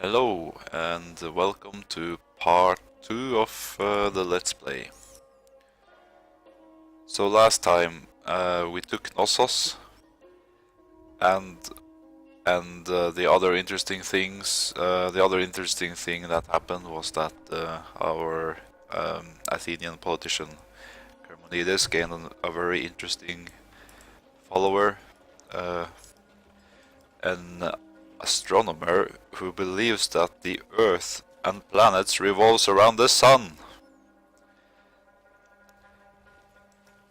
Hello and welcome to part 2 of the Let's Play. So last time we took Knossos and the other interesting things. The other interesting thing that happened was that our Athenian politician Charmonides gained a very interesting follower, an astronomer who believes that the Earth and planets revolves around the Sun.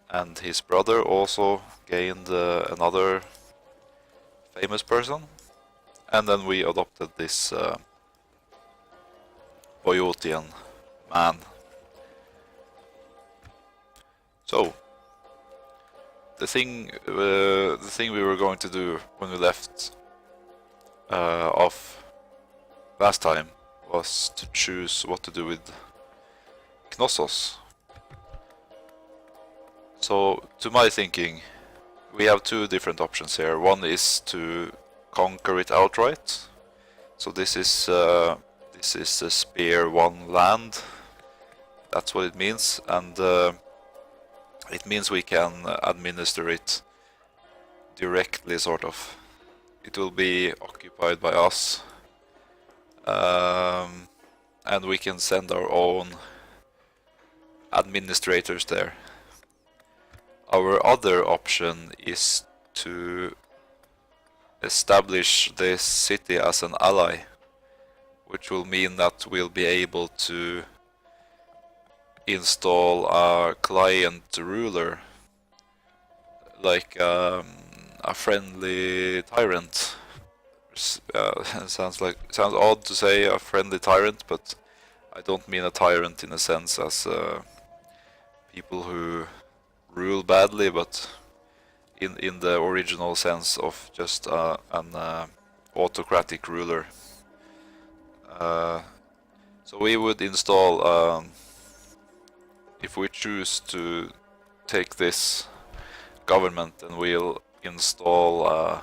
And his brother also gained another famous person. And then we adopted this Boeotian man. So the thing we were going to do when we left off last time was to choose what to do with Knossos. So, to my thinking, we have two different options here. One is to conquer it outright. So this is a Spear 1 land. That's what it means, and it means we can administer it directly, sort of. It will be occupied by us, and we can send our own administrators there. Our other option is to establish this city as an ally, which will mean that we'll be able to install a client ruler, like a friendly tyrant. Sounds odd to say a friendly tyrant, but I don't mean a tyrant in a sense as people who rule badly, but in the original sense of just an autocratic ruler. So we would install, if we choose to take this government, then we'll install a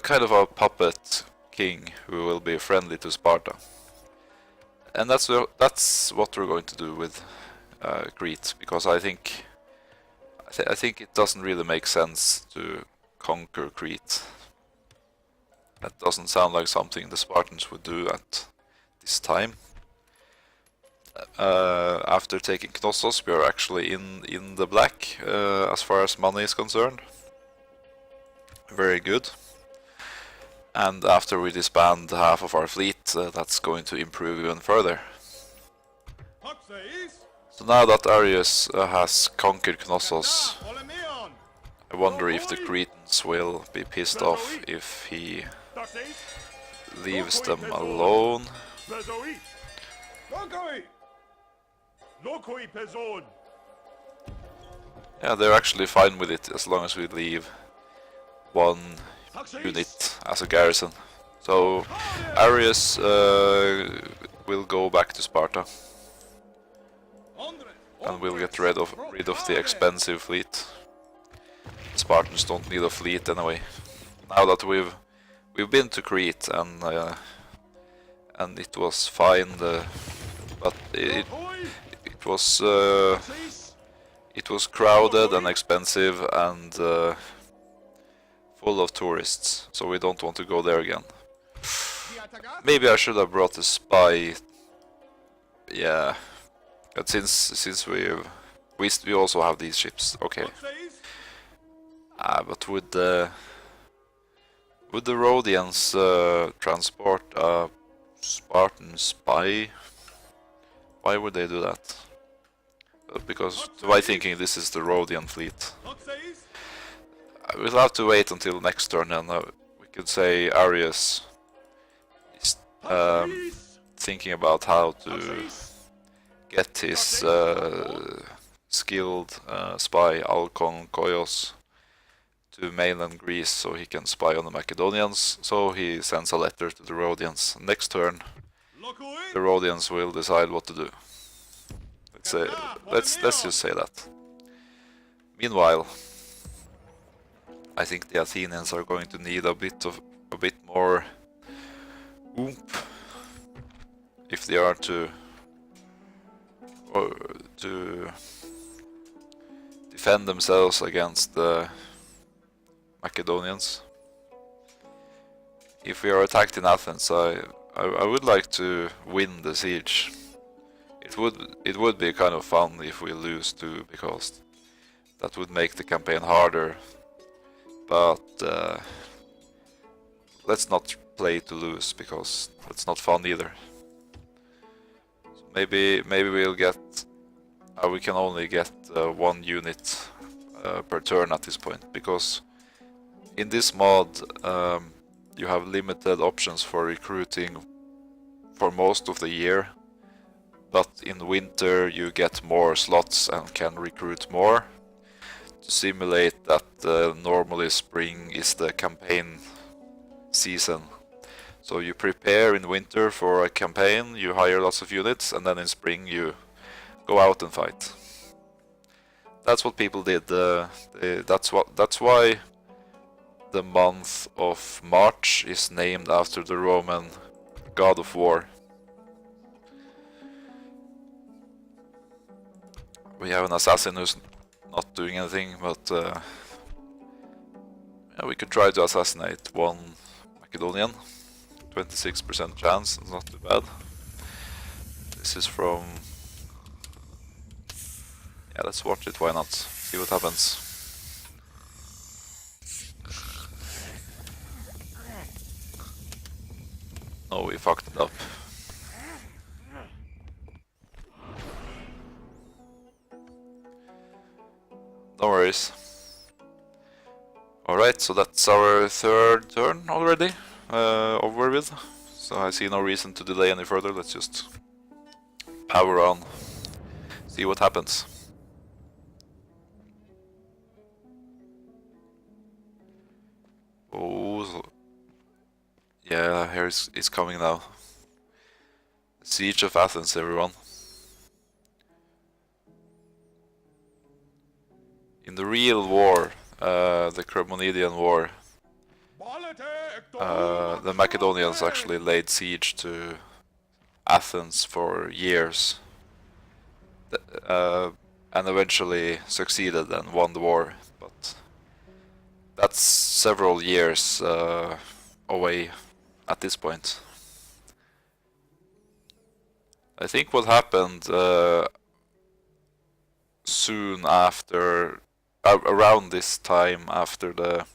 kind of a puppet king who will be friendly to Sparta, and that's what we're going to do with Crete, because I think it doesn't really make sense to conquer Crete. That doesn't sound like something the Spartans would do at this time. After taking Knossos, we are actually in the black as far as money is concerned. Very good. And after we disband half of our fleet, that's going to improve even further. So now that Arius has conquered Knossos, I wonder if the Cretans will be pissed off if he leaves them alone. Yeah, they're actually fine with it as long as we leave one unit as a garrison. So Arius will go back to Sparta, and we'll get rid of the expensive fleet. Spartans don't need a fleet anyway. Now that we've been to Crete, and it was fine, but it was crowded and expensive and full of tourists, so we don't want to go there again. Maybe I should have brought a spy. Yeah, but since we also have these ships, okay. But would the Rhodians transport a Spartan spy? Why would they do that? Because to my thinking, this is the Rhodian fleet. We'll have to wait until next turn, and we could say Arius is thinking about how to get his skilled spy Alcon Koios to mainland Greece so he can spy on the Macedonians. So he sends a letter to the Rhodians. Next turn, the Rhodians will decide what to do. Let's just say that. Meanwhile, I think the Athenians are going to need a bit more Oomp. If they are to defend themselves against the Macedonians. If we are attacked in Athens, I would like to win the siege. It would be kind of fun if we lose too, because that would make the campaign harder. But let's not play to lose, because that's not fun either. So maybe we'll get. We can only get 1 unit per turn at this point, because in this mod you have limited options for recruiting for most of the year, but in winter you get more slots and can recruit more, to simulate that normally spring is the campaign season. So you prepare in winter for a campaign, you hire lots of units, and then in spring you go out and fight. That's what people did. That's why the month of March is named after the Roman god of war. We have an assassin who's not doing anything, but yeah, we could try to assassinate 1 Macedonian. 26% chance, not too bad. This is from... Yeah, let's watch it, why not? See what happens. Oh, we fucked it up. No worries. Alright, so that's our 3rd turn already over with. So I see no reason to delay any further, let's just power on. See what happens. Oh, yeah, here it's coming now. Siege of Athens, everyone. In the real war, the Cremonidian War, the Macedonians actually laid siege to Athens for years, and eventually succeeded and won the war, but that's several years away at this point. I think what happened soon after, around this time, after the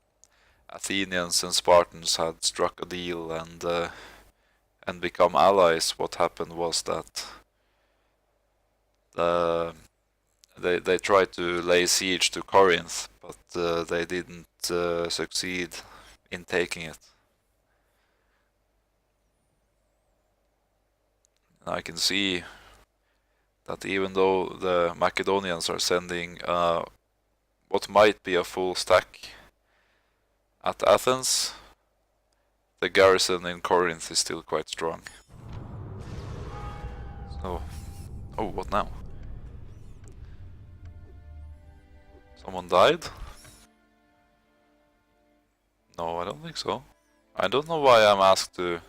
Athenians and Spartans had struck a deal and become allies, what happened was that they tried to lay siege to Corinth, but they didn't succeed in taking it. And I can see that even though the Macedonians are sending what might be a full stack at Athens, the garrison in Corinth is still quite strong. So, oh, what now? Someone died? No, I don't think so. I don't know why I'm asked to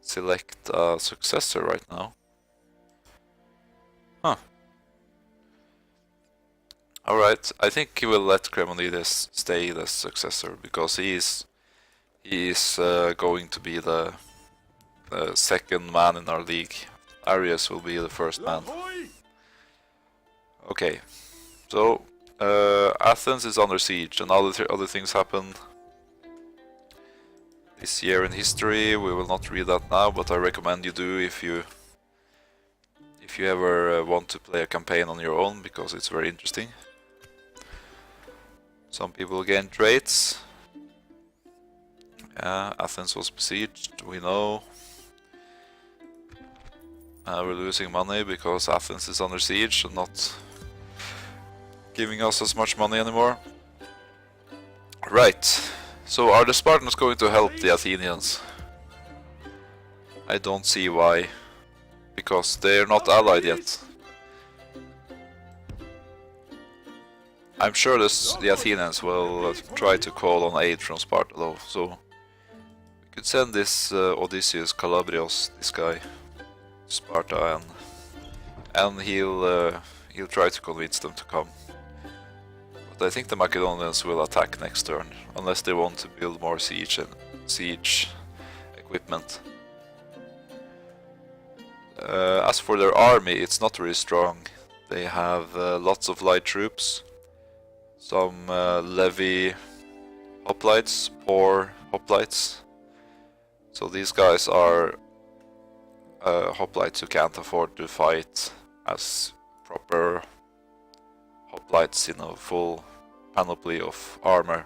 select a successor right now. Huh. Alright, I think he will let Cremonides stay the successor, because he is going to be the second man in our league. Arius will be the first man. Okay, so Athens is under siege, and other things happen this year in history. We will not read that now, but I recommend you do if you ever want to play a campaign on your own, because it's very interesting. Some people gain traits. Yeah, Athens was besieged, we know. We're losing money because Athens is under siege and not giving us as much money anymore. Right, so are the Spartans going to help the Athenians? I don't see why, because they're not allied yet. I'm sure the Athenians will try to call on aid from Sparta though, so we could send this Odysseus Calabrios, this guy, to Sparta, and he'll try to convince them to come. But I think the Macedonians will attack next turn, unless they want to build more siege equipment. As for their army, it's not very strong. They have lots of light troops, some levy hoplites, poor hoplites. So these guys are hoplites who can't afford to fight as proper hoplites in a full panoply of armor.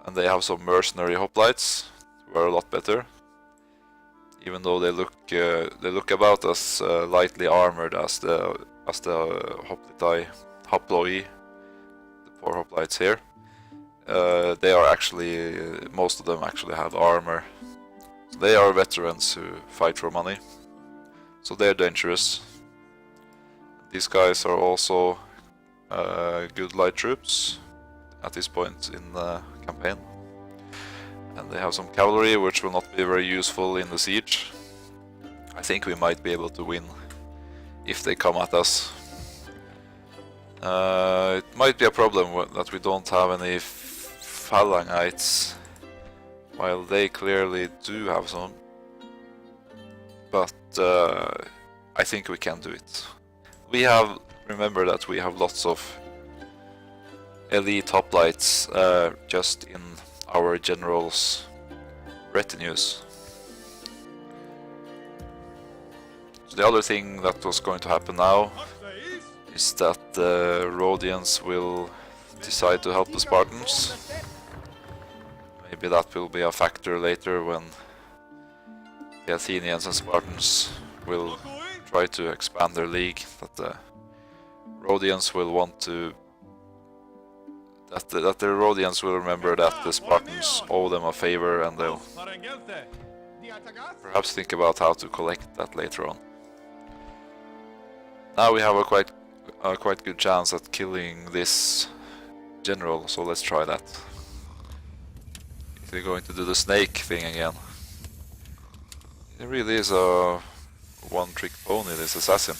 And they have some mercenary hoplites who are a lot better, even though they look about as lightly armored as the hoploi, the poor hoplites here. They are actually, most of them actually have armor. So they are veterans who fight for money, so they're dangerous. These guys are also good light troops at this point in the campaign. And they have some cavalry, which will not be very useful in the siege. I think we might be able to win if they come at us. It might be a problem that we don't have any phalangites, while they clearly do have some. But I think we can do it. Remember that we have lots of elite hoplites just in our generals' retinues. So the other thing that was going to happen now is that the Rhodians will decide to help the Spartans. Maybe that will be a factor later when the Athenians and Spartans will try to expand their league, that the Rhodians will want to that the Rhodians will remember that the Spartans owe them a favor, and they'll perhaps think about how to collect that later on. Now we have a quite good chance at killing this general, so let's try that. Is he going to do the snake thing again? It really is a one-trick pony, this assassin.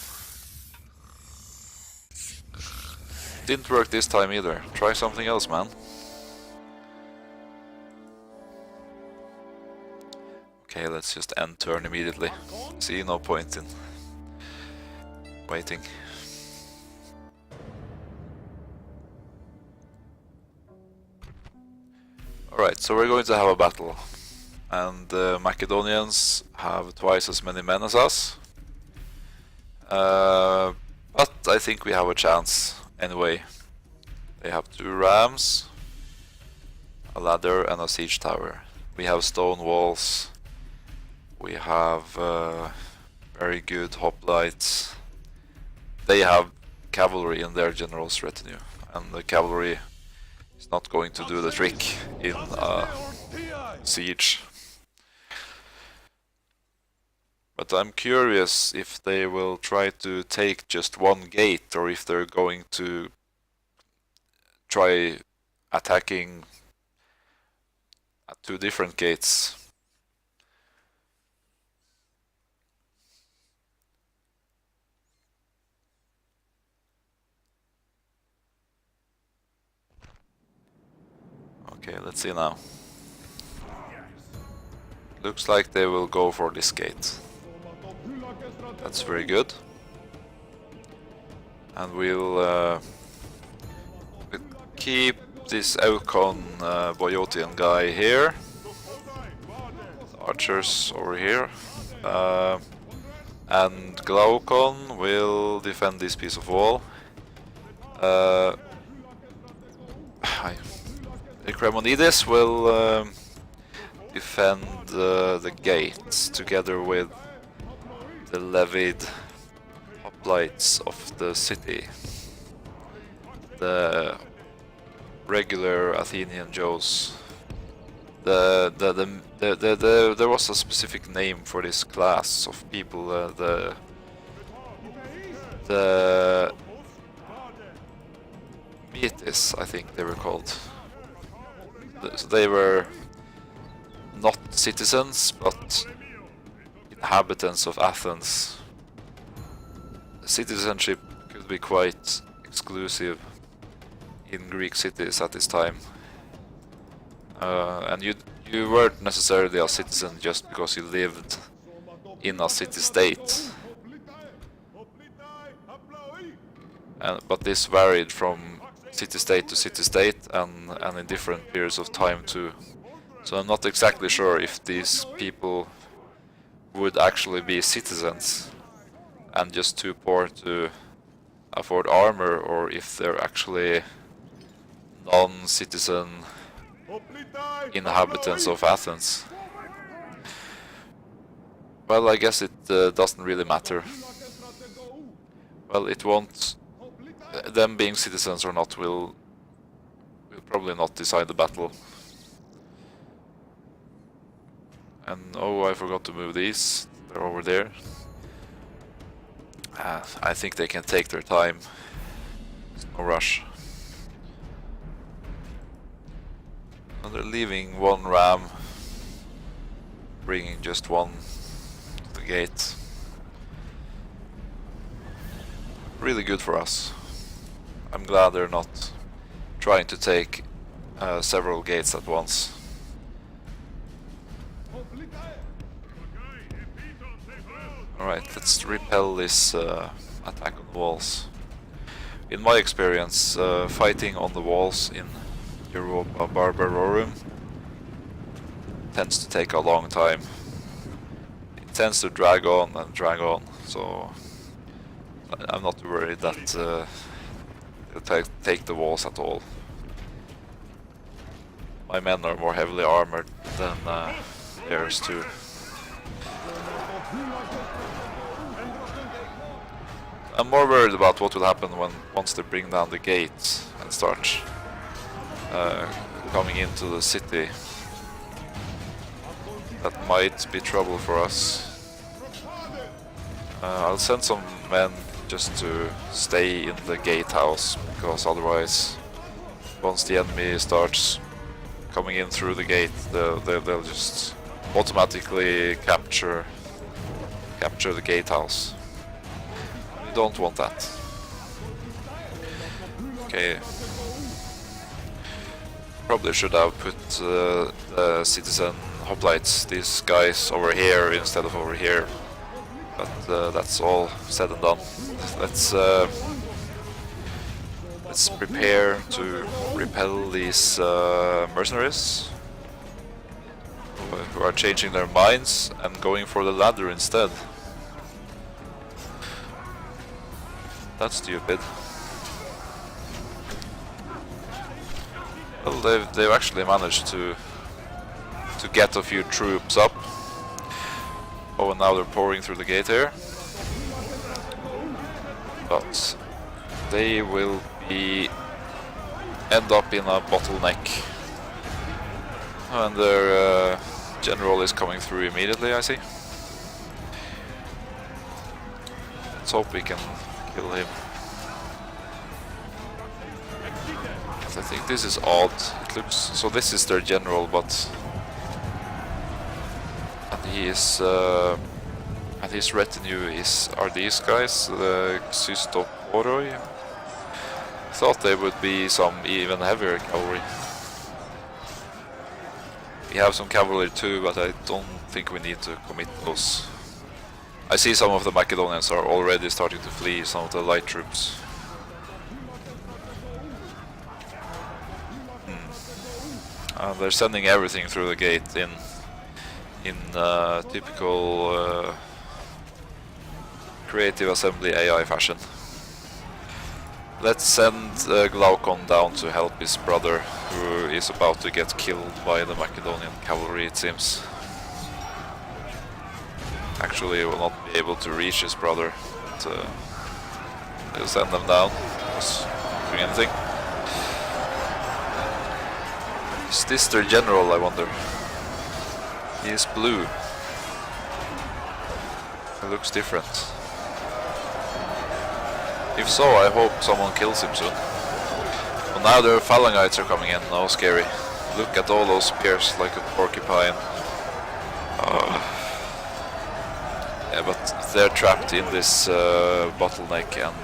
Didn't work this time either. Try something else, man. Okay, let's just end turn immediately. See, no point in waiting. Alright, so we're going to have a battle. And the Macedonians have twice as many men as us. But I think we have a chance anyway. They have 2 rams, a ladder and a siege tower. We have stone walls. We have very good hoplites. They have cavalry in their general's retinue, and the cavalry is not going to do the trick in a siege. But I'm curious if they will try to take just one gate, or if they're going to try attacking at 2 different gates. Okay, let's see now. Looks like they will go for this gate. That's very good. And we'll keep this Eukon Boyotian guy here. The archers over here. And Glaucon will defend this piece of wall. Cremonides will defend the gates together with the levied hoplites of the city. The regular Athenian Joes. There was a specific name for this class of people. The Metis, I think they were called. So they were not citizens, but inhabitants of Athens. Citizenship could be quite exclusive in Greek cities at this time. And you weren't necessarily a citizen just because you lived in a city-state. But this varied from city-state to city-state and in different periods of time too. So I'm not exactly sure if these people would actually be citizens and just too poor to afford armor, or if they're actually non-citizen inhabitants of Athens. Well, I guess it doesn't really matter. Well, it won't. Them being citizens or not will probably not decide the battle. And oh, I forgot to move these. They're over there. I think they can take their time. There's no rush. And they're leaving one ram, bringing just one to the gate. Really good for us. I'm glad they're not trying to take several gates at once. Alright, let's repel this attack on the walls. In my experience, fighting on the walls in Europa Barbarorum tends to take a long time. It tends to drag on and drag on, so I'm not worried that they'll take the walls at all. My men are more heavily armored than theirs too. I'm more worried about what will happen once they bring down the gate and start coming into the city. That might be trouble for us. I'll send some men just to stay in the gatehouse, because otherwise, once the enemy starts coming in through the gate, they'll just automatically capture the gatehouse. We don't want that. Okay. Probably should have put the citizen hoplites, these guys, over here instead of over here. But that's all said and done. Let's prepare to repel these mercenaries who are changing their minds and going for the ladder instead. That's stupid. Well, they've actually managed to get a few troops up. Oh, and now they're pouring through the gate here. But they will end up in a bottleneck. And their general is coming through immediately, I see. Let's hope we can kill him. I think this is odd. It looks so. This is their general, but he is and his retinue are these guys, the Xystoporoi. I thought they would be some even heavier cavalry. We have some cavalry too, but I don't think we need to commit those. I see some of the Macedonians are already starting to flee, some of the light troops. And they're sending everything through the gate in typical creative assembly AI fashion. Let's send Glaucon down to help his brother, who is about to get killed by the Macedonian cavalry, it seems. Actually, he will not be able to reach his brother, but he'll send them down. Not doing anything. Is this their general, I wonder? He is blue. He looks different. If so, I hope someone kills him soon. Well, now their phalangites are coming in. Oh, scary. Look at all those spears, like a porcupine. Yeah, but they're trapped in this bottleneck, and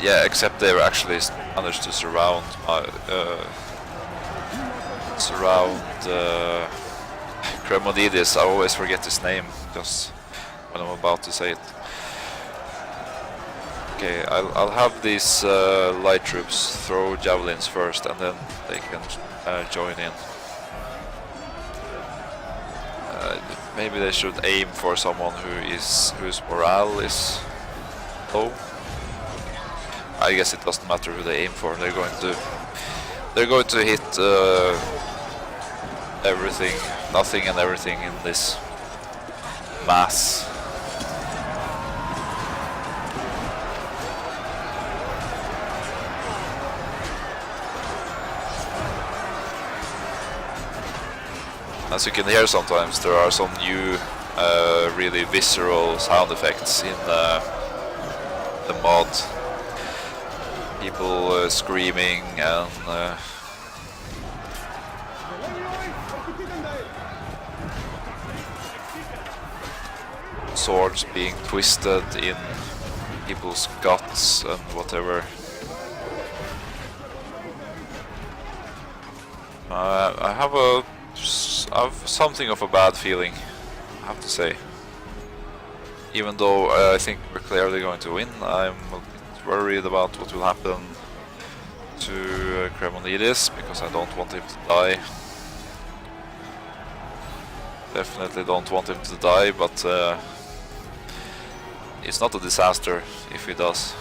yeah, except they actually managed to surround Cremonides. I always forget his name just when I'm about to say it. Okay, I'll have these light troops throw javelins first, and then they can join in. Maybe they should aim for someone whose morale is low. I guess it doesn't matter who they aim for. They're going to hit everything, nothing, and everything in this mass. As you can hear, sometimes there are some new, really visceral sound effects in the mod. People screaming and swords being twisted in people's guts and whatever. I have something of a bad feeling, I have to say. Even though I think we're clearly going to win, I'm a bit worried about what will happen to Cremonides, because I don't want him to die. Definitely don't want him to die, but it's not a disaster if he does.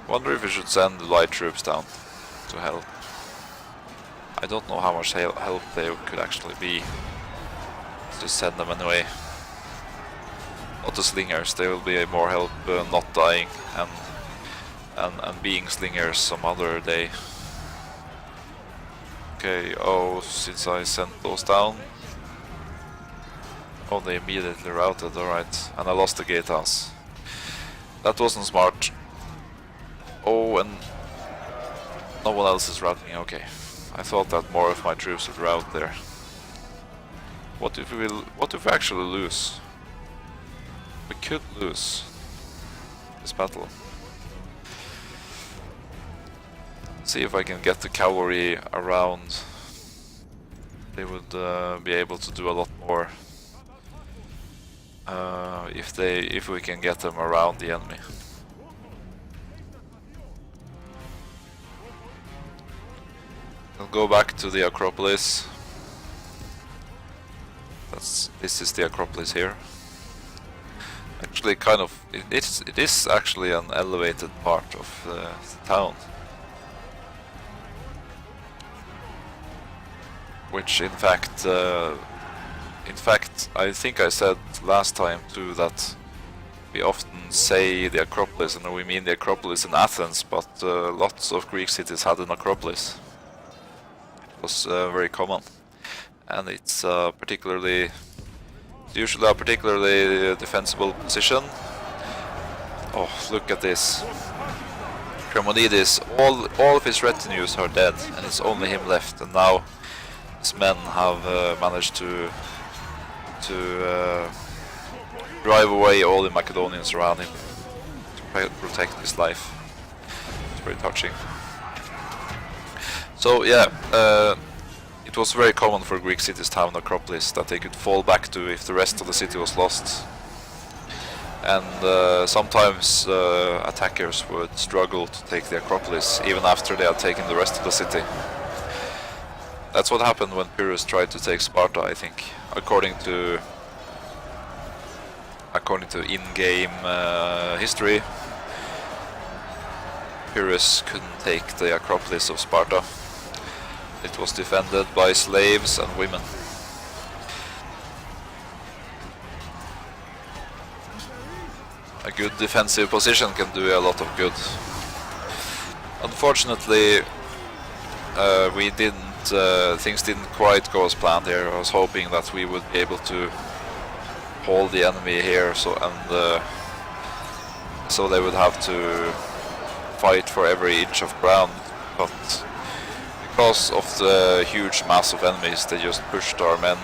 Wonder if we should send the light troops down to help. I don't know how much help they could actually be. Just send them anyway. Not the slingers, they will be more help not dying and being slingers some other day. Okay, oh, since I sent those down. Oh, they immediately routed, alright. And I lost the gatehouse. That wasn't smart. Oh, and no one else is routing, okay. I thought that more of my troops would rout there. What if we actually lose? We could lose this battle. See if I can get the cavalry around. They would be able to do a lot more if we can get them around the enemy. I'll go back to the Acropolis. This is the Acropolis here. Actually, kind of, it is actually an elevated part of the town, which in fact, I think I said last time too that we often say the Acropolis, and we mean the Acropolis in Athens, but lots of Greek cities had an Acropolis. It was very common, and it's usually a particularly defensible position. Oh, look at this! Cremonides, all of his retinues are dead, and it's only him left. And now his men have managed to drive away all the Macedonians around him to protect his life. It's very touching. So yeah, it was very common for Greek cities to have an Acropolis that they could fall back to if the rest of the city was lost. And sometimes attackers would struggle to take the Acropolis even after they had taken the rest of the city. That's what happened when Pyrrhus tried to take Sparta, I think, according to in-game history. Pyrrhus couldn't take the Acropolis of Sparta. It was defended by slaves and women. A good defensive position can do a lot of good. Unfortunately, things didn't quite go as planned here. I was hoping that we would be able to hold the enemy here, so they would have to fight for every inch of ground. But because of the huge mass of enemies, they just pushed our men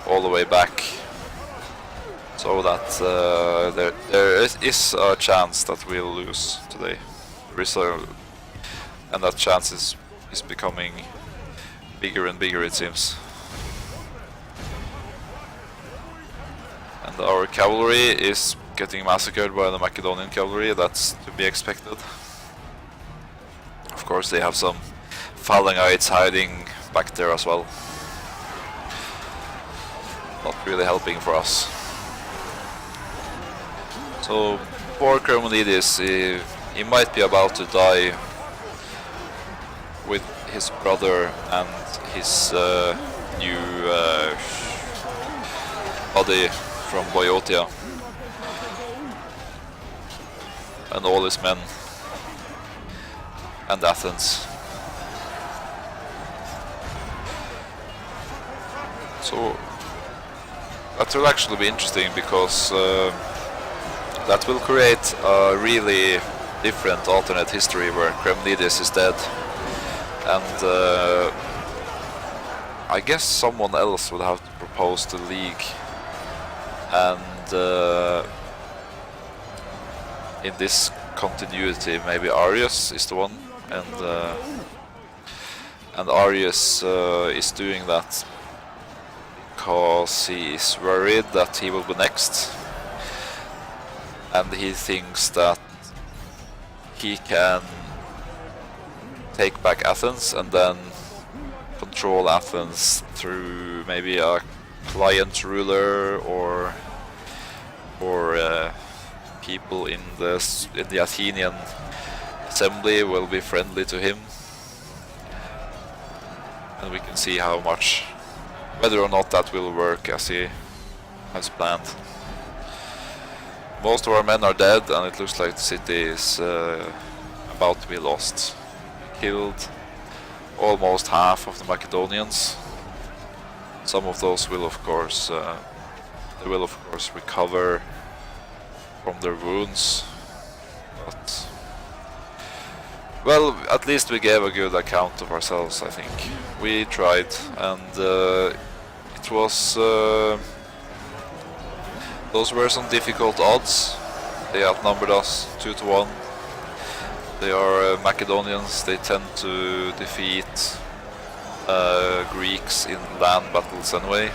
all the way back, so that there is a chance that we'll lose today. And that chance is becoming bigger and bigger, it seems. And our cavalry is getting massacred by the Macedonian cavalry. That's to be expected. Of course, they have some Phalangites hiding back there as well. Not really helping for us. So poor Cremonidis, he might be about to die with his brother and his new body from Boeotia, and all his men, and Athens. So that will actually be interesting, because that will create a really different alternate history where Cremonidis is dead, and I guess someone else would have to propose the league, and in this continuity maybe Arius is the one, and Arius is doing that because he is worried that he will be next, and he thinks that he can take back Athens and then control Athens through maybe a client ruler or people in the Athenian assembly will be friendly to him, and we can see whether or not that will work as he has planned. Most of our men are dead, and it looks like the city is about to be lost. We killed almost half of the Macedonians. Some of those will of course recover from their wounds, but well, at least we gave a good account of ourselves, I think. We tried, and it was those were some difficult odds. They outnumbered us 2-1. They are Macedonians. They tend to defeat Greeks in land battles anyway.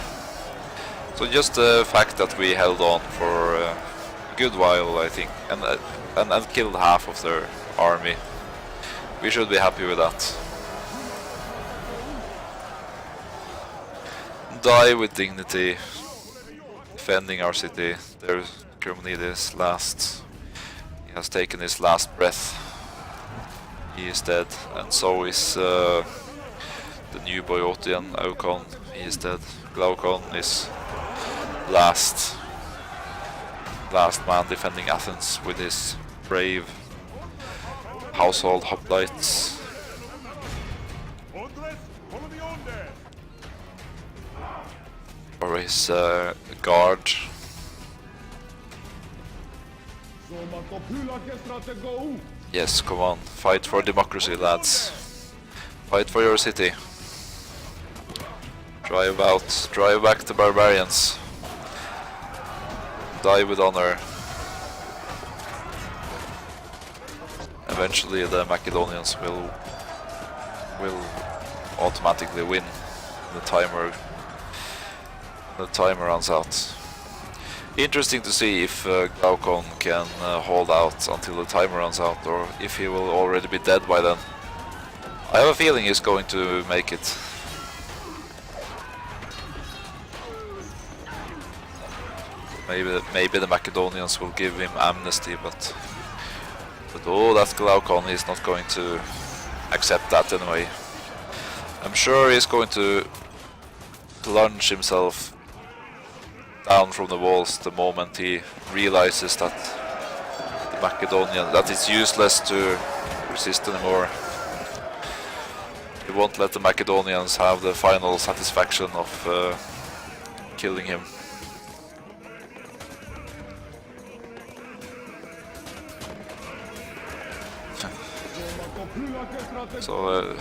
So just the fact that we held on for a good while, I think, and killed half of their army, we should be happy with that. Die with dignity, defending our city. There's Cremonidis last. He has taken his last breath. He is dead, and so is the new Boeotian Aukon. He is dead. Glaukon is last man defending Athens with his brave household hoplites. Or his guard. Yes, come on, fight for democracy, lads. Fight for your city. Drive back the barbarians. Die with honor. Eventually the Macedonians will automatically win. The timer runs out. Interesting to see if Glaukon can hold out until the timer runs out, or if he will already be dead by then. I have a feeling he's going to make it. Maybe the Macedonians will give him amnesty, but oh, that Glaukon, he's not going to accept that anyway. I'm sure he's going to plunge himself down from the walls the moment he realizes that that it's useless to resist anymore. He won't let the Macedonians have the final satisfaction of killing him. So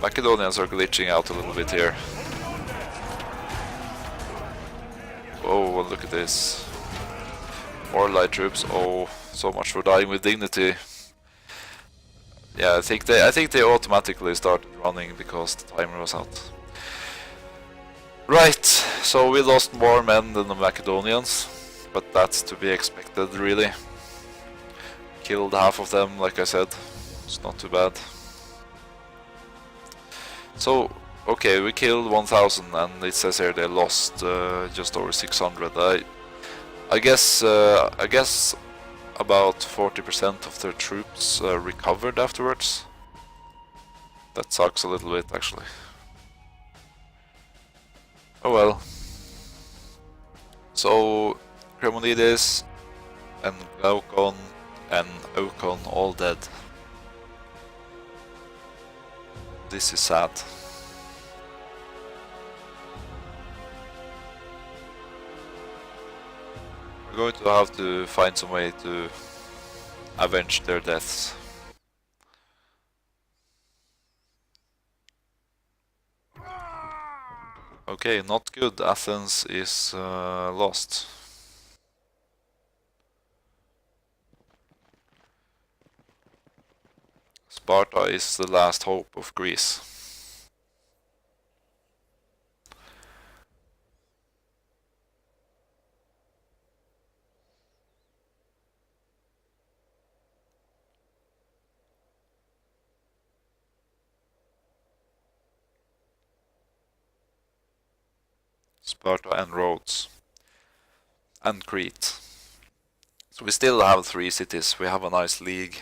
Macedonians are glitching out a little bit here. Oh, well, look at this. More light troops. Oh, so much for dying with dignity. Yeah, I think they automatically started running because the timer was out. Right, so we lost more men than the Macedonians, but that's to be expected, really. Killed half of them, like I said. It's not too bad. So, okay, we killed 1000, and it says here they lost just over 600. I guess about 40% of their troops recovered afterwards. That sucks a little bit, actually. Oh well. So, Cremonidis and Glaucon and Ocon all dead. This is sad. We're going to have to find some way to avenge their deaths. Okay, not good. Athens is lost. Sparta is the last hope of Greece. Sparta and Rhodes. And Crete. So we still have 3 cities. We have a nice league.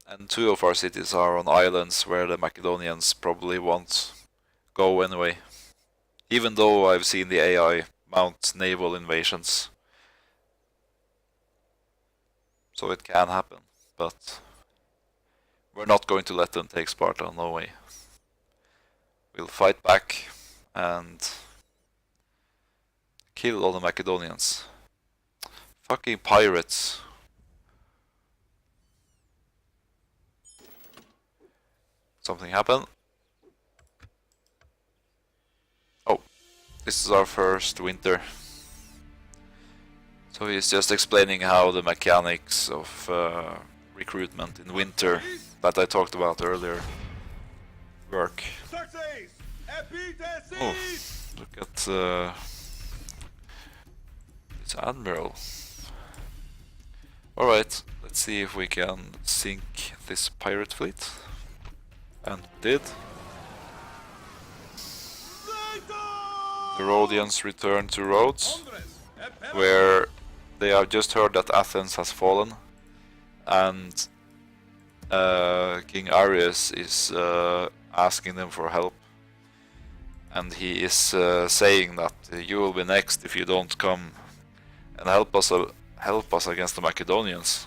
And 2 of our cities are on islands where the Macedonians probably won't go anyway. Even though I've seen the AI mount naval invasions. So it can happen, but we're not going to let them take Sparta, no way. We'll fight back and kill all the Macedonians. Fucking pirates. Something happened. Oh, this is our first winter. So he's just explaining how the mechanics of recruitment in winter that I talked about earlier work. Oh, look at this admiral. Alright, let's see if we can sink this pirate fleet. And did. The Rhodians returned to Rhodes, where they have just heard that Athens has fallen, and King Arius is asking them for help, and he is saying that you will be next if you don't come and help us against the Macedonians.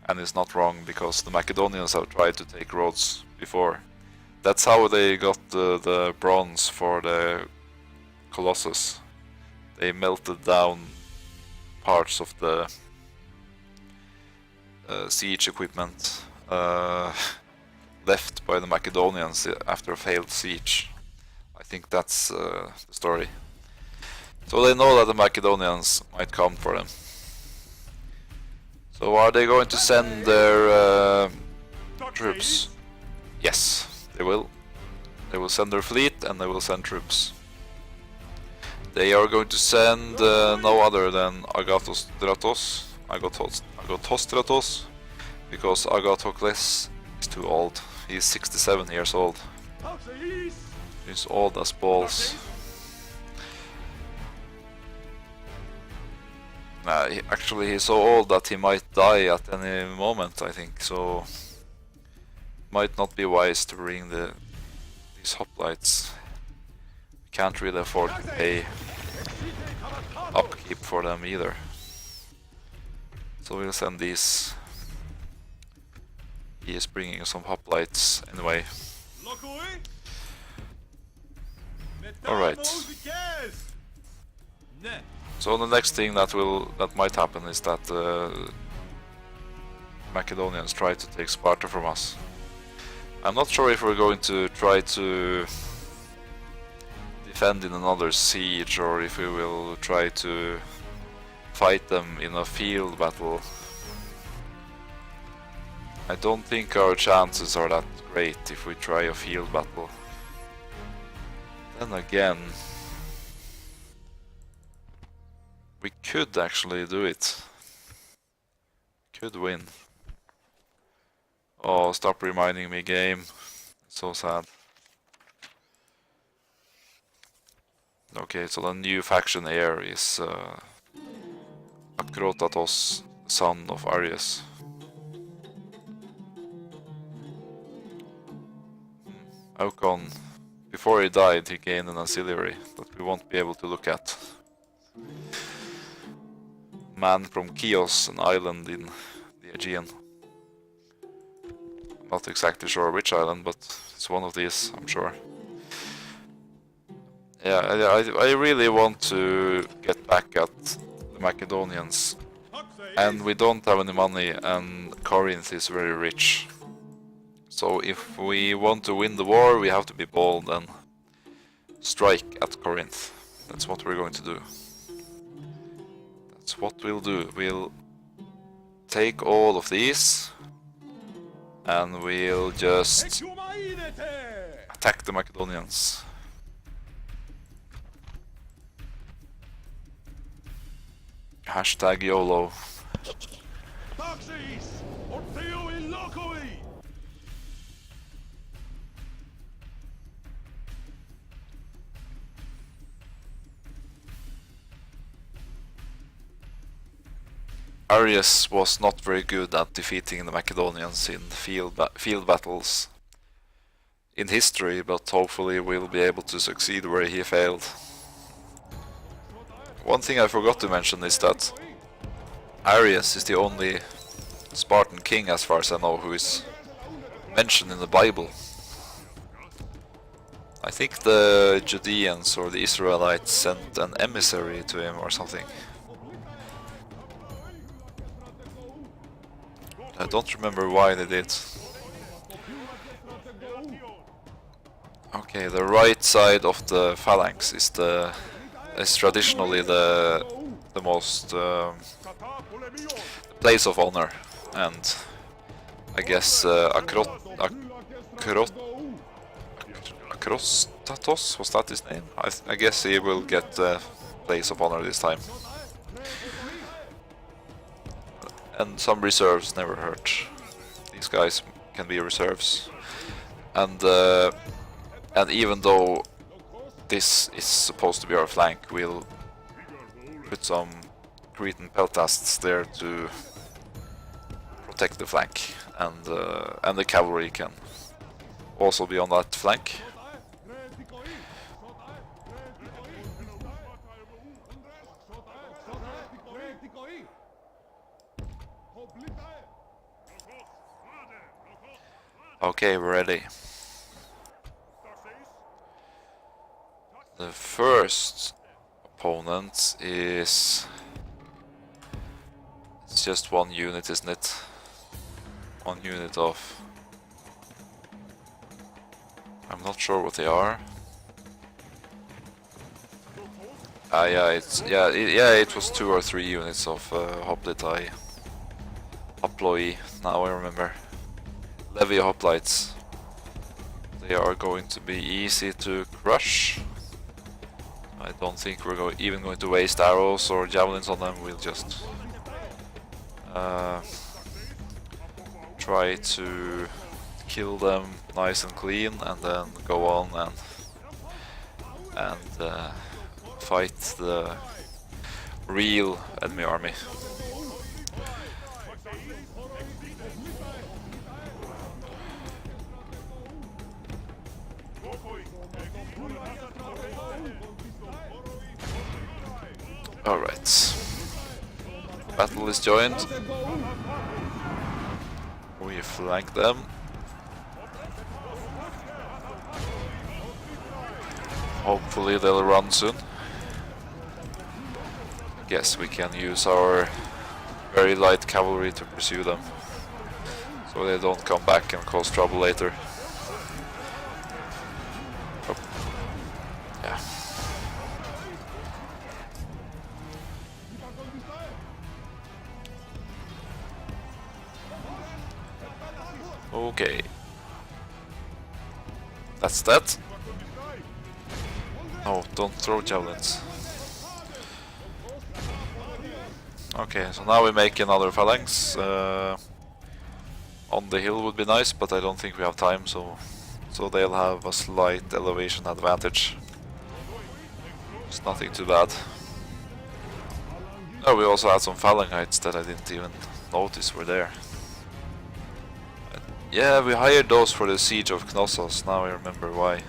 And it's not wrong, because the Macedonians have tried to take Rhodes before. That's how they got the bronze for the Colossus. They melted down parts of the siege equipment left by the Macedonians after a failed siege. I think that's the story. So they know that the Macedonians might come for them. So are they going to send their troops? Yes, they will. They will send their fleet and they will send troops. They are going to send no other than Agathos because Agathocles is too old. He's 67 years old. He's old as balls. Actually, he's so old that he might die at any moment, I think, so might not be wise to bring these hoplites. We can't really afford to pay upkeep for them either. So we'll send these. He is bringing some hoplites anyway. Alright. So the next thing that might happen is that Macedonians try to take Sparta from us. I'm not sure if we're going to try to defend in another siege or if we will try to fight them in a field battle. I don't think our chances are that great if we try a field battle. Then again, we could actually do it. Could win. Oh, stop reminding me, game. So sad. Okay, so the new faction heir is Akrotatos, son of Aries. Aukon, before he died, he gained an ancillary that we won't be able to look at. Man from Chios, an island in the Aegean. I'm not exactly sure which island, but it's one of these, I'm sure. Yeah, I really want to get back at the Macedonians. And we don't have any money, and Corinth is very rich. So if we want to win the war, we have to be bold and strike at Corinth. That's what we're going to do. That's what we'll do. We'll take all of these and we'll just attack the Macedonians. Hashtag YOLO. Aries was not very good at defeating the Macedonians in field battles in history, but hopefully we'll be able to succeed where he failed. One thing I forgot to mention is that Aries is the only Spartan king, as far as I know, who is mentioned in the Bible. I think the Judeans or the Israelites sent an emissary to him or something. I don't remember why they did. Okay, the right side of the phalanx is traditionally the most place of honor, and I guess Akrostatos, was that his name? I guess he will get the place of honor this time. And some reserves never hurt. These guys can be reserves, and even though this is supposed to be our flank, we'll put some Cretan peltasts there to protect the flank, and the cavalry can also be on that flank. Okay, we're ready. The first opponent is... it's just one unit, isn't it? One unit of... I'm not sure what they are. It was 2 or 3 units of hoplite. Hoploi, now I remember. Levy hoplites. They are going to be easy to crush. I don't think we're even going to waste arrows or javelins on them. We'll just try to kill them nice and clean, and then go on and fight the real enemy army. Alright. Battle is joined. We flank them. Hopefully they'll run soon. Guess we can use our very light cavalry to pursue them, so they don't come back and cause trouble later. Okay. That's that. No, don't throw javelins. Okay, so now we make another phalanx. On the hill would be nice, but I don't think we have time, so they'll have a slight elevation advantage. It's nothing too bad. Oh, we also had some phalangites that I didn't even notice were there. Yeah, we hired those for the siege of Knossos, now I remember why.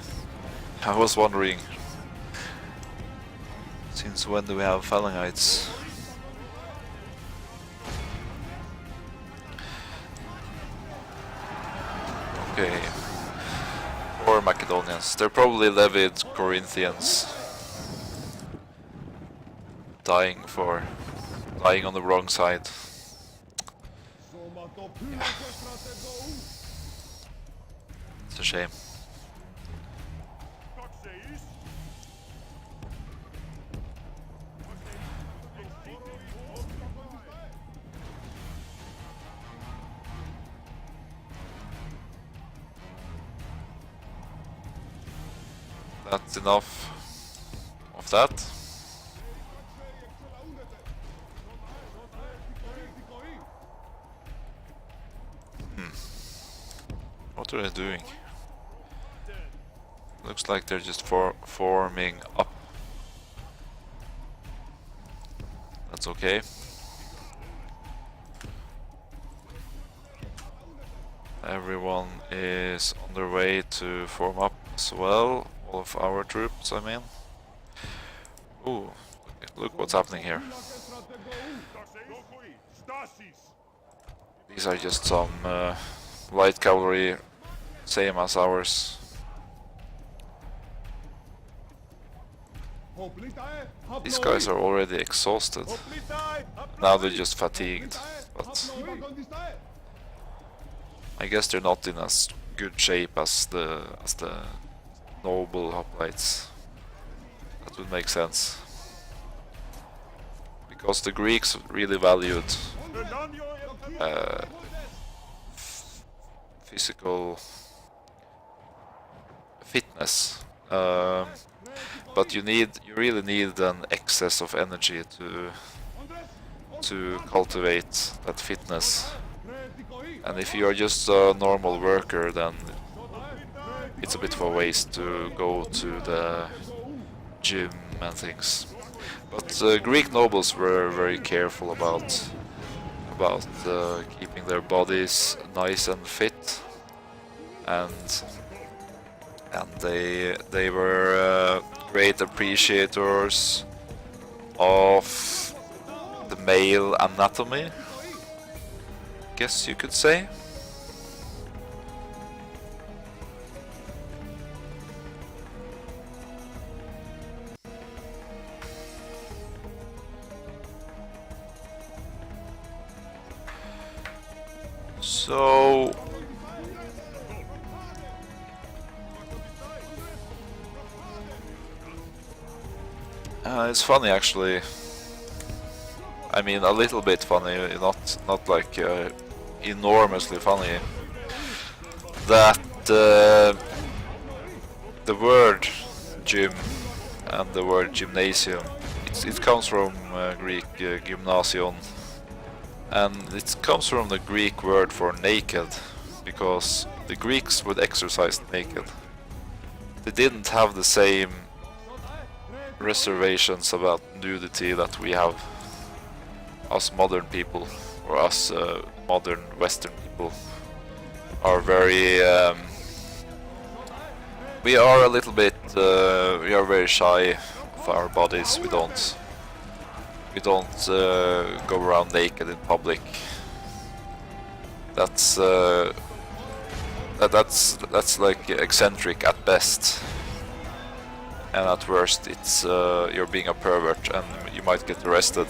I was wondering, since when do we have phalangites? Okay, or Macedonians. They're probably levied Corinthians. Dying on the wrong side. Yeah. It's a shame. That's enough of that. What are they doing? Looks like they're just forming up. That's okay. Everyone is on their way to form up as well. All of our troops, I mean. Ooh, look what's happening here. These are just some light cavalry, same as ours. These guys are already exhausted. Now they're just fatigued, but I guess they're not in as good shape as the noble hoplites. That would make sense. Because the Greeks really valued physical fitness, but you really need an excess of energy to cultivate that fitness. And if you are just a normal worker, then it's a bit of a waste to go to the gym and things. But Greek nobles were very careful about keeping their bodies nice and fit, and they were great appreciators of the male anatomy, guess you could say. So it's funny actually. I mean, a little bit funny, not like enormously funny. That the word gym and the word gymnasium, it comes from Greek gymnasion. And it comes from the Greek word for naked, because the Greeks would exercise naked. They didn't have the same reservations about nudity that we have, us modern people, or us modern Western people are very... we are a little bit... we are very shy of our bodies. We don't go around naked in public. That's that's like eccentric at best, and at worst it's you're being a pervert and you might get arrested.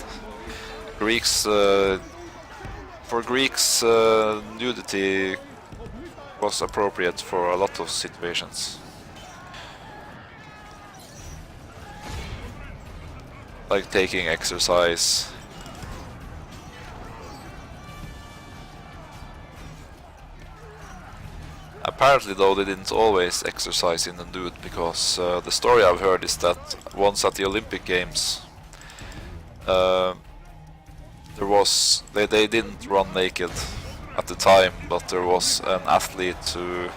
Greeks, for Greeks, nudity was appropriate for a lot of situations. Like taking exercise. Apparently though they didn't always exercise in the nude, because the story I've heard is that once at the Olympic Games they didn't run naked at the time, but there was an athlete who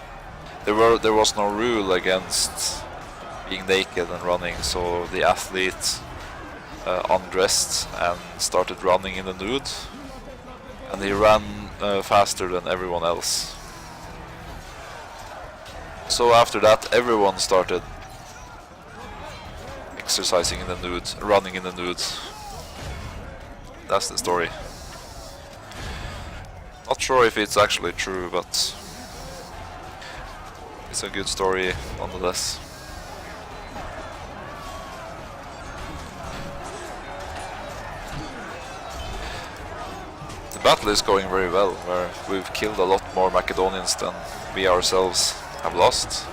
there was no rule against being naked and running, so the athlete undressed and started running in the nude, and he ran faster than everyone else. So after that everyone started exercising in the nude, running in the nude. That's the story. Not sure if it's actually true, but it's a good story nonetheless. The battle is going very well, where we've killed a lot more Macedonians than we ourselves have lost.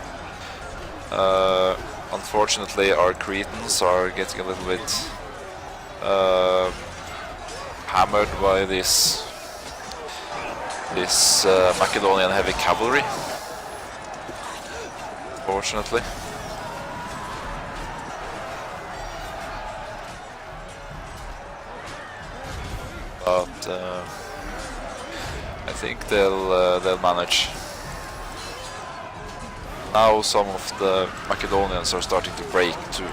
Unfortunately, our Cretans are getting a little bit hammered by this Macedonian heavy cavalry, fortunately. But I think they'll manage. Now some of the Macedonians are starting to break too.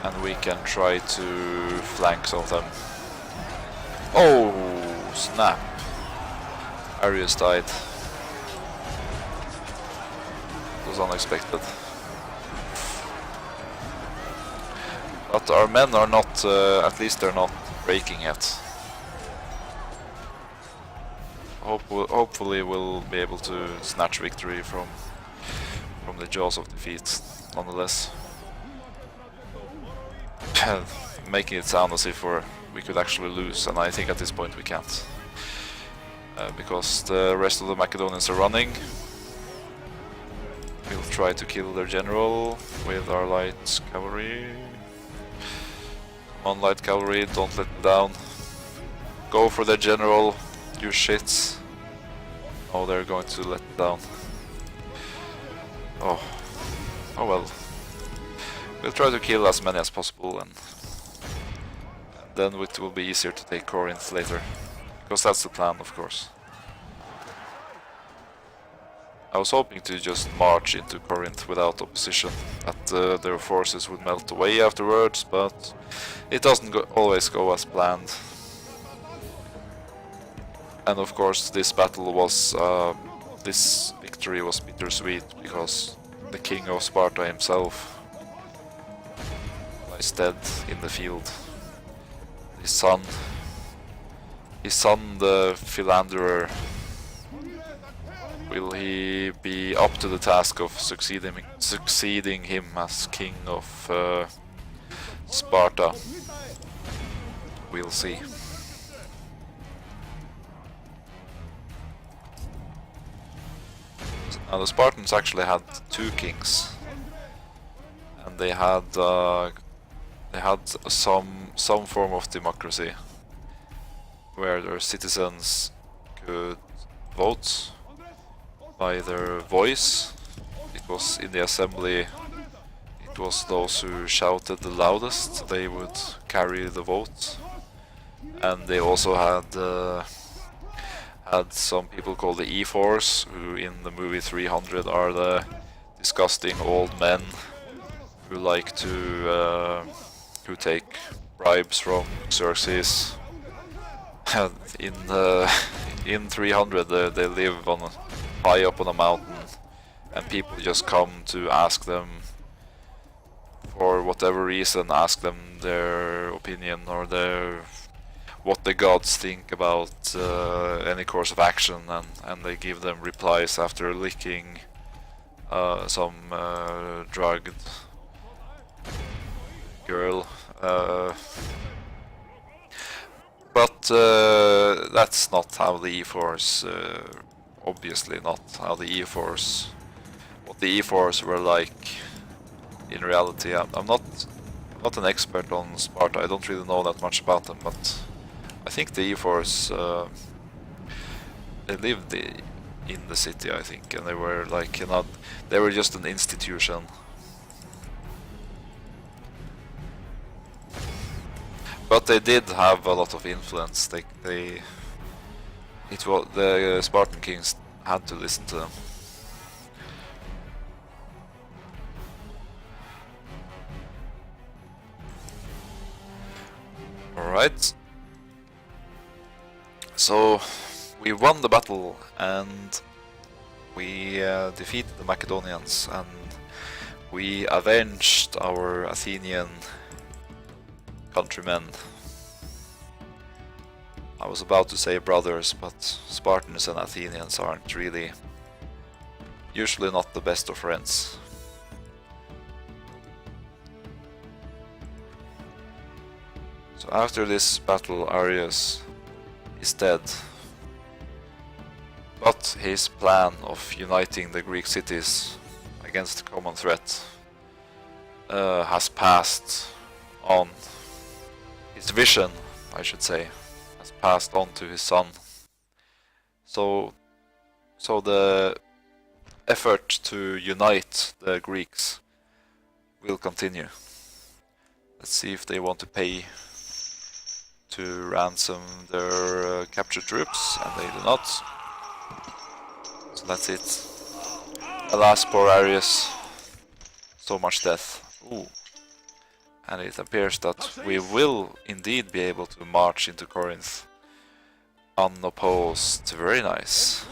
And we can try to flank some of them. Oh, snap. Arius died. It was unexpected. But our men are not, at least they're not breaking yet. Hopefully we'll be able to snatch victory from the jaws of defeat, nonetheless. Making it sound as if we could actually lose, and I think at this point we can't. Because the rest of the Macedonians are running. We'll try to kill their general with our light cavalry. Come on, light cavalry, don't let them down. Go for their general, you shits. Oh, they're going to let them down. Oh well. We'll try to kill as many as possible, and then it will be easier to take Corinth later. Because that's the plan, of course. I was hoping to just march into Corinth without opposition, that their forces would melt away afterwards, but it doesn't always go as planned. And of course this battle was, this victory was bittersweet, because the king of Sparta himself lies dead in the field. His son the philanderer, will he be up to the task of succeeding him as king of Sparta? We'll see. Now the Spartans actually had two kings, and they had some form of democracy, where their citizens could vote by their voice. It was in the assembly, it was those who shouted the loudest, they would carry the vote. And they also had some people called the E4s, who in the movie 300 are the disgusting old men who like to who take bribes from Xerxes. In 300 they live high up on a mountain, and people just come to ask them, for whatever reason, ask them their opinion or what the gods think about any course of action, and they give them replies after licking some drugged girl. But that's not how the E4s, obviously not how the E4s, what the E4s were like in reality. I'm not an expert on Sparta, I don't really know that much about them, but I think the E4s, they lived in the city, I think, and they were like, they were just an institution. But they did have a lot of influence. The Spartan kings had to listen to them. Alright. So we won the battle and we defeated the Macedonians and we avenged our Athenian countrymen. I was about to say brothers, but Spartans and Athenians aren't really, usually not the best of friends. So after this battle, Arius is dead, but his plan of uniting the Greek cities against the common threat has passed on. His vision, I should say, has passed on to his son. So the effort to unite the Greeks will continue. Let's see if they want to pay to ransom their captured troops, and they do not. So that's it. Alas, poor Arius. So much death. Ooh. And it appears that we will indeed be able to march into Corinth unopposed. Very nice.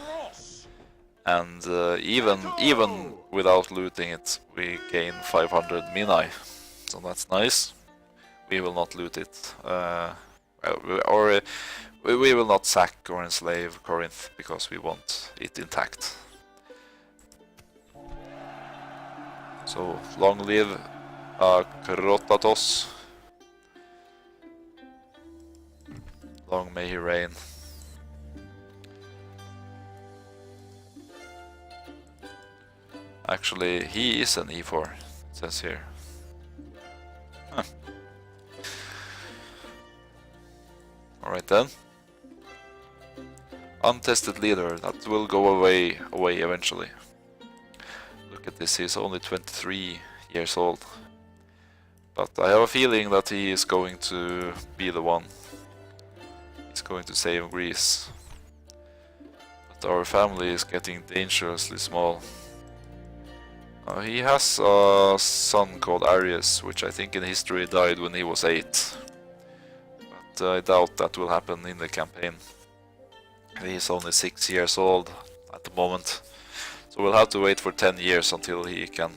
And even without looting it, we gain 500 minae. So that's nice. We will not loot it. We will not sack or enslave Corinth because we want it intact. So long live Krotatos. Long may he reign. Actually, he is an E4, it says here. Huh. Alright then. Untested leader, that will go away eventually. Look at this, he's only 23 years old. But I have a feeling that he is going to be the one. He's going to save Greece. But our family is getting dangerously small. He has a son called Arius, which I think in history died when he was 8. But I doubt that will happen in the campaign. He's only 6 years old at the moment. So we'll have to wait for 10 years until he can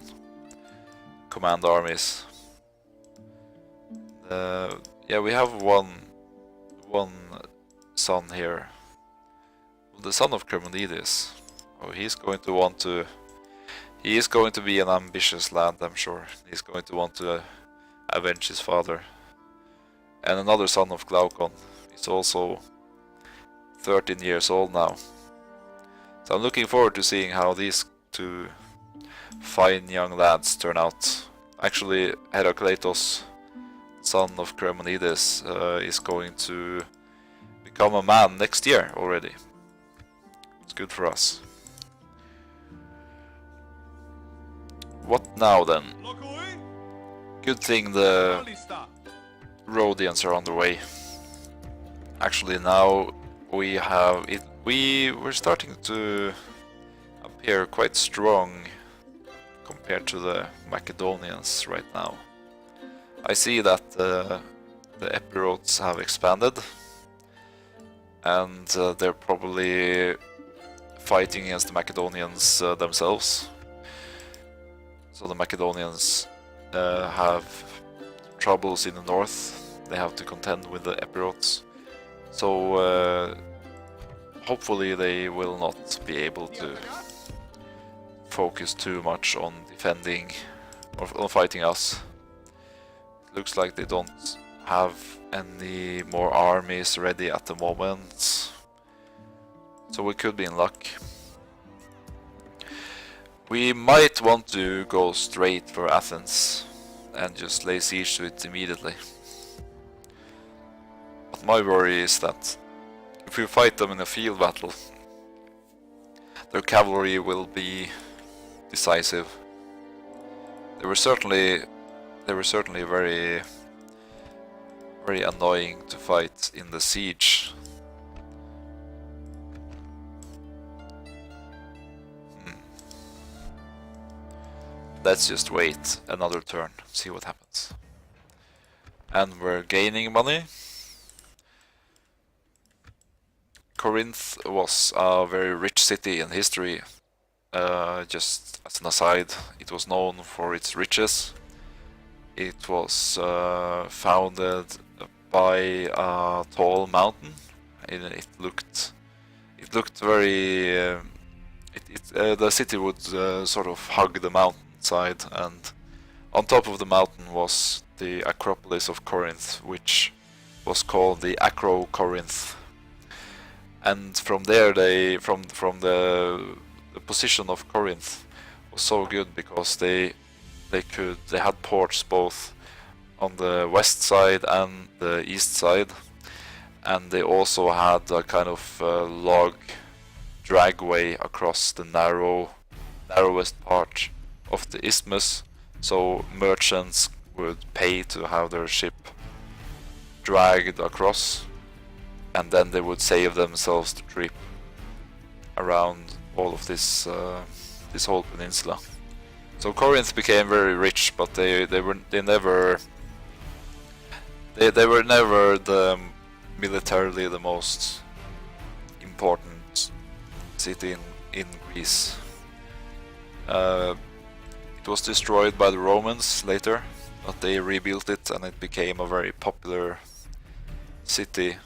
command armies. Yeah, we have one son here. The son of Charmides. Oh, he's going to want to... He is going to be an ambitious lad, I'm sure. He's going to want to avenge his father. And another son of Glaucon. He's also 13 years old now. So I'm looking forward to seeing how these two fine young lads turn out. Actually, Heracleitos, son of Charmides, is going to become a man next year already. It's good for us. What now then? Good thing the Rhodians are on the way. Actually now we have it. We're starting to appear quite strong compared to the Macedonians right now. I see that the Epirotes have expanded and they're probably fighting against the Macedonians themselves. So the Macedonians have troubles in the north. They have to contend with the Epirotes. So hopefully they will not be able to focus too much on defending or on fighting us. It looks like they don't have any more armies ready at the moment. So we could be in luck. We might want to go straight for Athens and just lay siege to it immediately. But But my worry is that if we fight them in a field battle, their cavalry will be decisive. They were certainly very annoying to fight in the siege. Let's just wait another turn, see what happens. And we're gaining money. Corinth was a very rich city in history. Just as an aside, it was known for its riches. It was founded by a tall mountain. It looked very. The city would sort of hug the mountainside, and on top of the mountain was the Acropolis of Corinth, which was called the Acro Corinth. And from there, from the position of Corinth was so good because they had ports both on the west side and the east side, and they also had a kind of log dragway across the narrowest part of the isthmus, so merchants would pay to have their ship dragged across, and then they would save themselves the trip around all of this this whole peninsula. So Corinth became very rich, but they were never the militarily the most important city in Greece. It was destroyed by the Romans later, but they rebuilt it and it became a very popular city.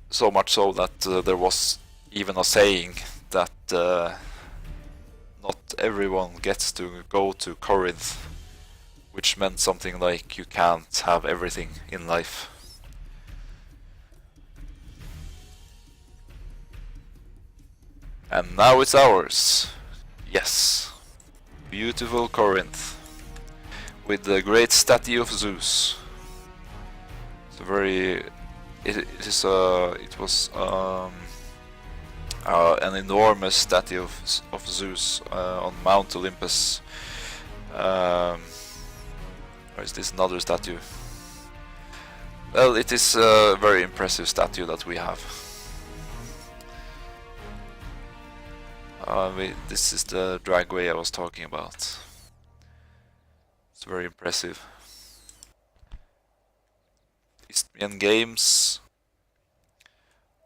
So much so that there was even a saying that not everyone gets to go to Corinth, which meant something like you can't have everything in life. And now it's ours. Yes. Beautiful Corinth. With the great statue of Zeus. It's a very... It was an enormous statue of Zeus on Mount Olympus. Or is this another statue? Well, it is a very impressive statue that we have. This is the dragway I was talking about. It's very impressive. Isthmian Games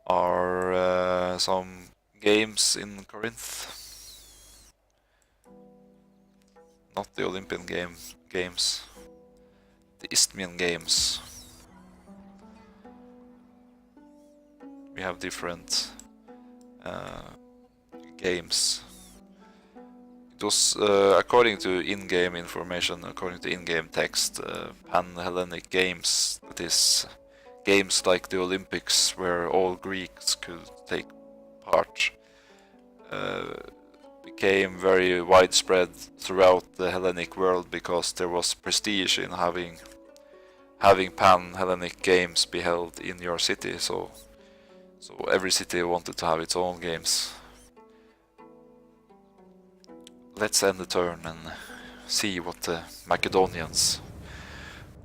are some games in Corinth. Not the Olympian games. The Isthmian Games. We have different games. It was, according to in-game information, according to in-game text, Pan-Hellenic Games, that is, games like the Olympics where all Greeks could take part, became very widespread throughout the Hellenic world because there was prestige in having Pan-Hellenic Games be held in your city, so every city wanted to have its own games. Let's end the turn and see what the Macedonians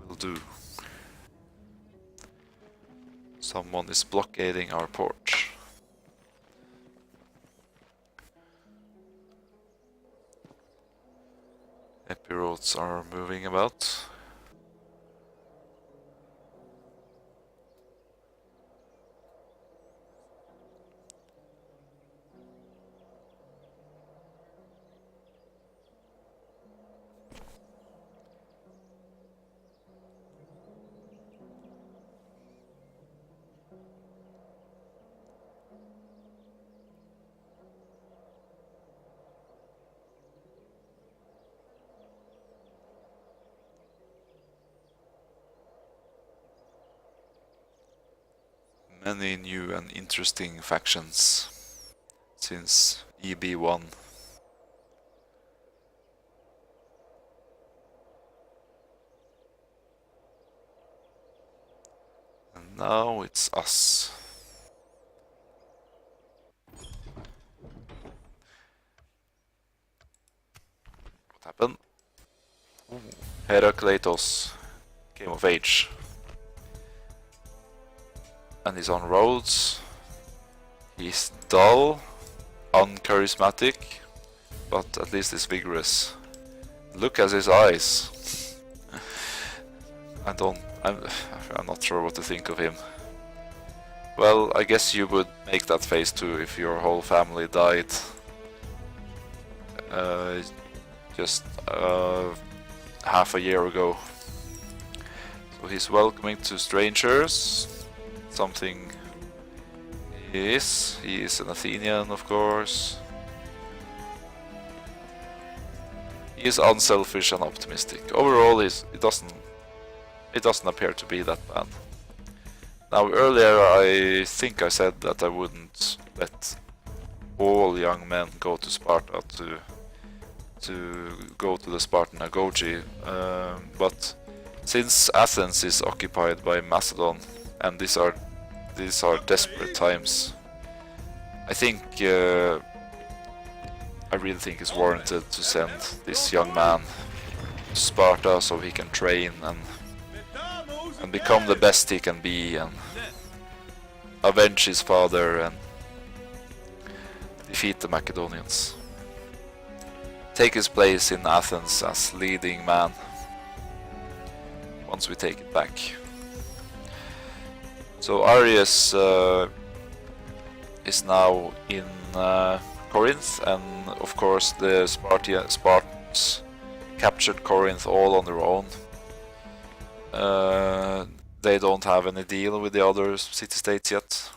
will do. Someone is blockading our port. Epirotes are moving about. Many new and interesting factions since EB1. And now it's us. What happened? Ooh. Heracleitos came of age. And he's on roads. He's dull, uncharismatic, but at least he's vigorous. Look at his eyes. I'm not sure what to think of him. Well, I guess you would make that face too if your whole family died. Just half a year ago. So he's welcoming to strangers. Something he is. He is an Athenian, of course. He is unselfish and optimistic. Overall, it doesn't appear to be that bad. Now, earlier I think I said that I wouldn't let all young men go to Sparta to go to the Spartan agoge, but since Athens is occupied by Macedon, and these are desperate times, I think I really think it's warranted to send this young man to Sparta so he can train and become the best he can be and avenge his father and defeat the Macedonians. Take his place in Athens as leading man once we take it back. So Aries is now in Corinth, and of course the Spartans captured Corinth all on their own. They don't have any deal with the other city-states yet.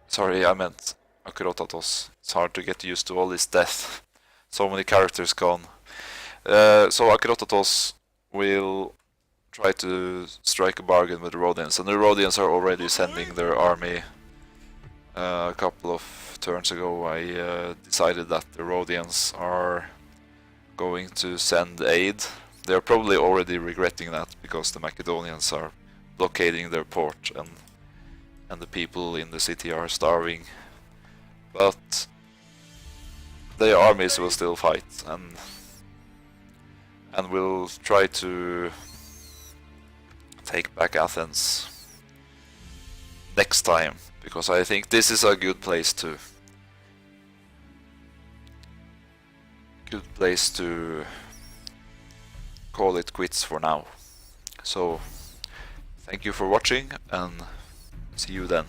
Sorry, I meant Akrotatos. It's hard to get used to all this death. So many characters gone. So Akrotatos will try to strike a bargain with the Rhodians, and the Rhodians are already sending their army. A couple of turns ago I decided that the Rhodians are going to send aid. They're probably already regretting that because the Macedonians are blockading their port and the people in the city are starving. But their armies will still fight and will try to take back Athens next time, because I think this is a good place to call it quits for now. So thank you for watching and see you then.